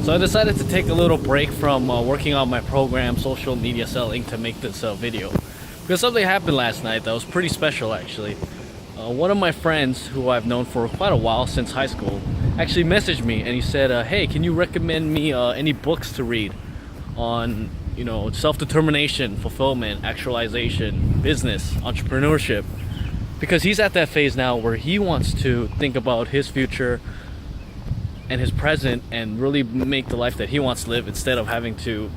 So I decided to take a little break from working on my program, social media selling, to make this video. Because something happened last night that was pretty special actually. One of my friends who I've known for quite a while, since high school, actually messaged me and he said, hey, can you recommend me any books to read on, self-determination, fulfillment, actualization, business, entrepreneurship? Because he's at that phase now where he wants to think about his future and his present and really make the life that he wants to live, instead of having to,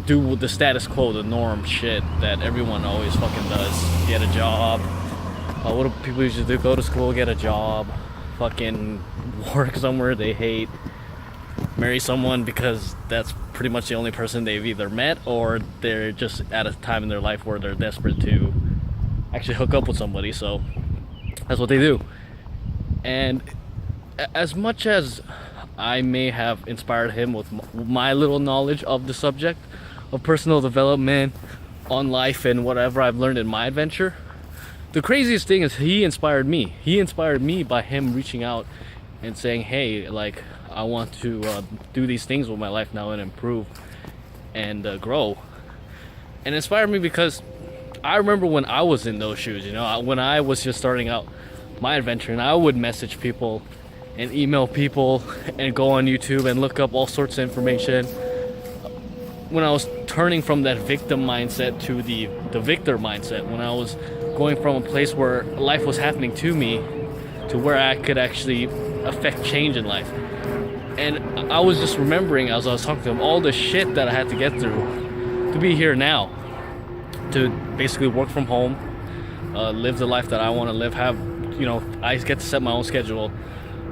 do the status quo, the norm shit that everyone always fucking does. Get a job. What do people usually do? Go to school, get a job, fucking work somewhere they hate, marry someone because that's pretty much the only person they've either met, or they're just at a time in their life where they're desperate to actually hook up with somebody, so that's what they do. And as much as I may have inspired him with my little knowledge of the subject of personal development on life and whatever I've learned in my adventure, the craziest thing is he inspired me. He inspired me by him reaching out and saying, hey, like, I want to do these things with my life now and improve and grow. And inspired me because I remember when I was in those shoes, when I was just starting out my adventure, and I would message people and email people and go on YouTube and look up all sorts of information. When I was turning from that victim mindset to the victor mindset, when I was going from a place where life was happening to me to where I could actually affect change in life. And I was just remembering, as I was talking to him, all the shit that I had to get through to be here now, to basically work from home, live the life that I want to live, I get to set my own schedule,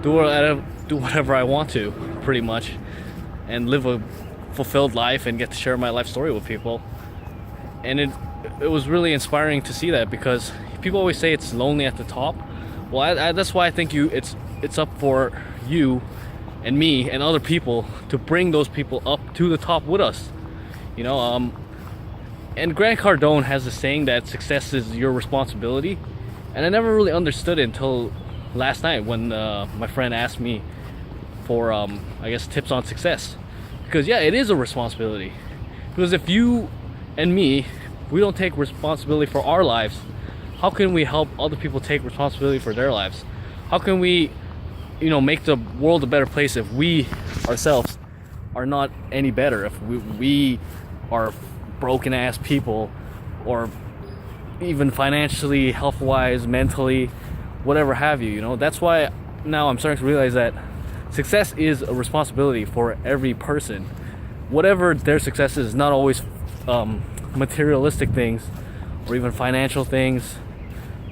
do whatever I want to, pretty much, and live a fulfilled life and get to share my life story with people. And it was really inspiring to see that, because people always say it's lonely at the top. Well, that's why I think it's up for you and me and other people to bring those people up to the top with us. And Grant Cardone has a saying that success is your responsibility, and I never really understood it until last night when my friend asked me for tips on success. Because yeah, it is a responsibility. Because if you and me, we don't take responsibility for our lives, how can we help other people take responsibility for their lives? How can we make the world a better place if we ourselves are not any better, if we are broken ass people, or even financially, health wise, mentally, whatever have you? That's why now I'm starting to realize that success is a responsibility for every person. Whatever their success is, not always materialistic things or even financial things,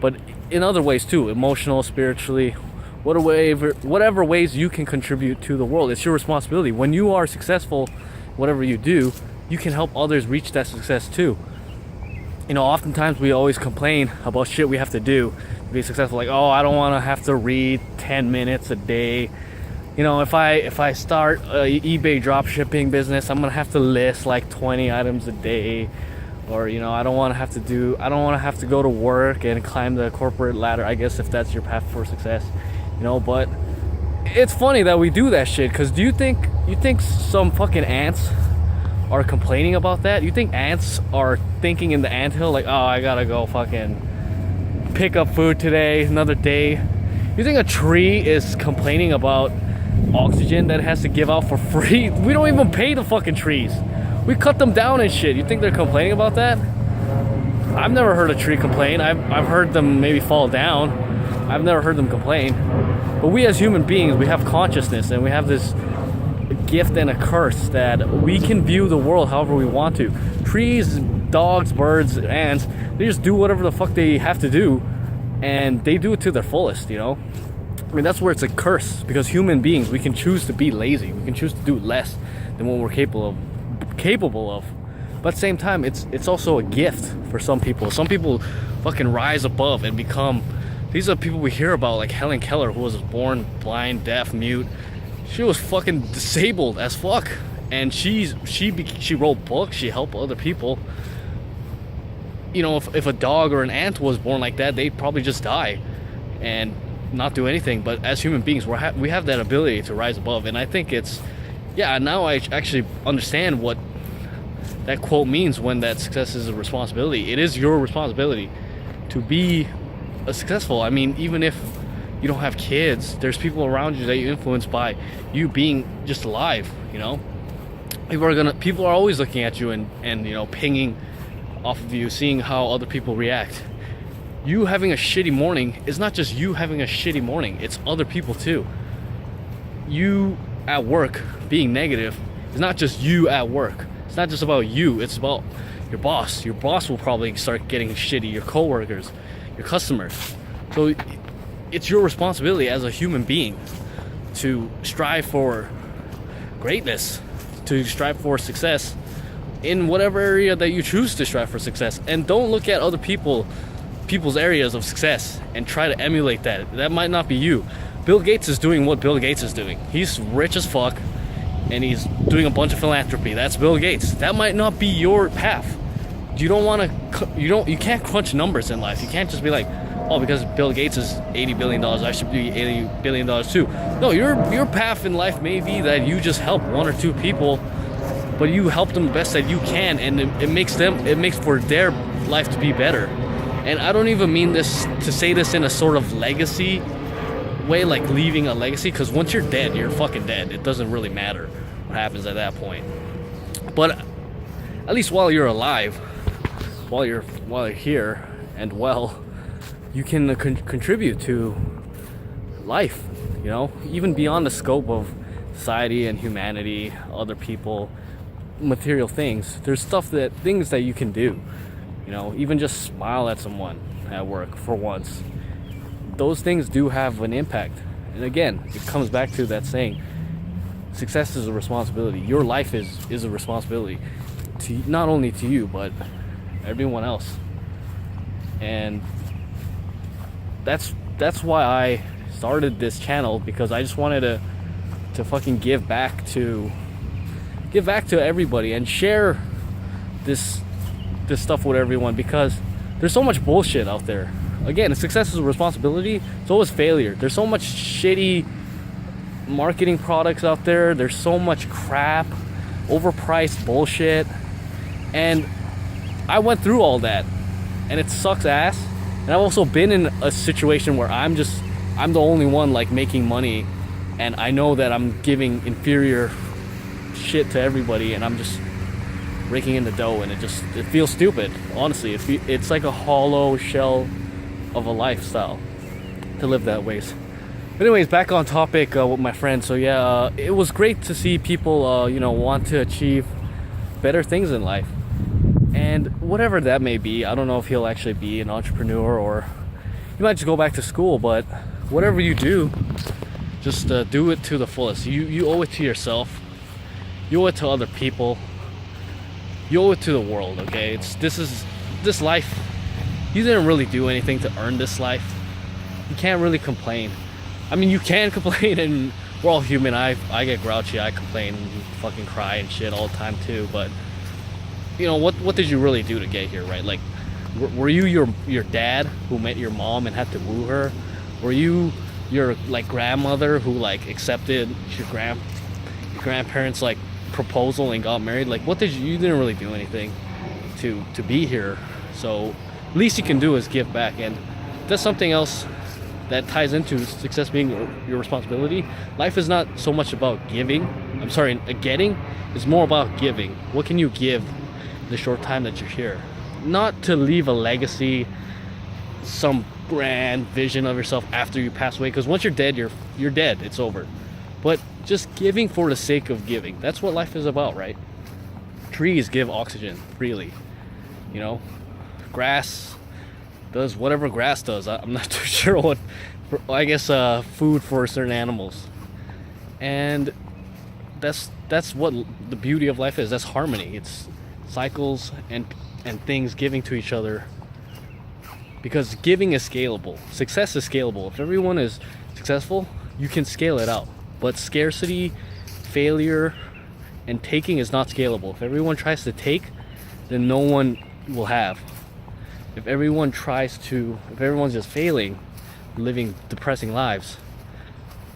but in other ways too, emotional, spiritually, whatever ways you can contribute to the world. It's your responsibility. When you are successful, whatever you do, you can help others reach that success too. Oftentimes we always complain about shit we have to do to be successful. Like, oh, I don't want to have to read 10 minutes a day. If I start a eBay drop shipping business, I'm gonna have to list like 20 items a day. Or I don't want to have to go to work and climb the corporate ladder, I guess, if that's your path for success. But it's funny that we do that shit, because do you think some fucking ants are complaining about that? You think ants are thinking in the anthill like, oh, I gotta go fucking pick up food today, another day? You think a tree is complaining about oxygen that it has to give out for free? We don't even pay the fucking trees. We cut them down and shit. You think they're complaining about that? I've never heard a tree complain. I've heard them maybe fall down. I've never heard them complain. But we as human beings, we have consciousness, and we have this gift and a curse that we can view the world however we want to. Trees, dogs, birds, ants, they just do whatever the fuck they have to do, and they do it to their fullest, that's where it's a curse, because human beings, we can choose to be lazy. We can choose to do less than what we're capable of. But at the same time, it's also a gift for some people. Some people fucking rise above and become, these are people we hear about, like Helen Keller, who was born blind, deaf, mute. She was fucking disabled as fuck, and she wrote books. She helped other people. If a dog or an ant was born like that, they'd probably just die and not do anything. But as human beings, we have that ability to rise above, and I think it's yeah, now I actually understand what that quote means when that success is a responsibility. It is your responsibility to be a successful. I mean, even if you don't have kids, there's people around you that you influence by you being just alive, you know? People are always looking at you and you know, pinging off of you, seeing how other people react. You having a shitty morning is not just you having a shitty morning, it's other people too. You at work being negative is not just you at work. It's not just about you, it's about your boss. Your boss will probably start getting shitty, your coworkers, your customers. So it's your responsibility as a human being to strive for greatness, to strive for success in whatever area that you choose to strive for success. And don't look at other people's areas of success and try to emulate that. That might not be you. Bill Gates is doing what Bill Gates is doing. He's rich as fuck and he's doing a bunch of philanthropy. That's Bill Gates. That might not be your path. You can't crunch numbers in life. You can't just be like, oh, because Bill Gates is $80 billion, I should be $80 billion too. No, your path in life may be that you just help one or two people, but you help them the best that you can, and it makes for their life to be better. And I don't even mean this to say this in a sort of legacy way, like leaving a legacy, because once you're dead, you're fucking dead. It doesn't really matter what happens at that point. But at least while you're alive, while you're here and well, you can contribute to life, you know, even beyond the scope of society and humanity, other people, material things. There's things that you can do, you know, even just smile at someone at work for once. Those things do have an impact. And again, it comes back to that saying, success is a responsibility. Your life is a responsibility to not only to you, but everyone else. And that's why I started this channel, because I just wanted to fucking give back to everybody and share this stuff with everyone, because there's so much bullshit out there. Again, success is a responsibility, so is failure. There's so much shitty marketing products out there. There's so much crap, overpriced bullshit. And I went through all that, and it sucks ass. And I've also been in a situation where I'm the only one like making money, and I know that I'm giving inferior shit to everybody, and I'm just raking in the dough, and it feels stupid. Honestly, it's like a hollow shell of a lifestyle to live that ways. But anyways, back on topic with my friend. So yeah, it was great to see people you know, want to achieve better things in life, and whatever that may be. I don't know if he'll actually be an entrepreneur, or he might just go back to school, but whatever you do, just do it to the fullest. You owe it to yourself, you owe it to other people, you owe it to the world. Okay, this life, you didn't really do anything to earn this life. You can't really complain. I mean, you can complain, and we're all human. I get grouchy, I complain, fucking cry and shit all the time too, but you know, what did you really do to get here, right? Like, were you your dad who met your mom and had to woo her? Were you your like grandmother who like accepted your grandparents like proposal and got married? Like, you didn't really do anything to be here. So least you can do is give back. And that's something else that ties into success being your responsibility. Life is not so much about getting. It's more about giving. What can you give the short time that you're here? Not to leave a legacy, some grand vision of yourself after you pass away, because once you're dead, you're dead. It's over. But just giving for the sake of giving. That's what life is about, right? Trees give oxygen freely, you know. Grass does whatever grass does. I'm not too sure what. I guess food for certain animals, and that's what the beauty of life is. That's harmony. It's cycles and things giving to each other, because giving is scalable. Success is scalable. If everyone is successful, you can scale it out. But scarcity, failure, and taking is not scalable. If everyone tries to take, then no one will have. If everyone's just failing, living depressing lives,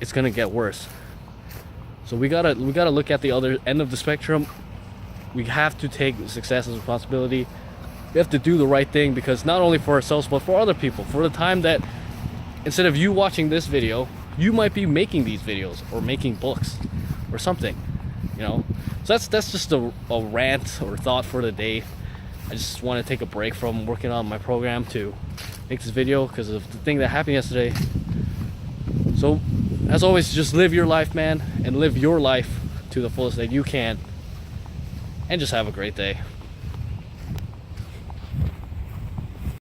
it's gonna get worse. So we gotta look at the other end of the spectrum. We have to take success as a responsibility. We have to do the right thing, because not only for ourselves but for other people. For the time that instead of you watching this video, you might be making these videos or making books or something, you know. So that's just a rant or thought for the day. I just want to take a break from working on my program to make this video because of the thing that happened yesterday. So as always, just live your life, man, and live your life to the fullest that you can, and just have a great day.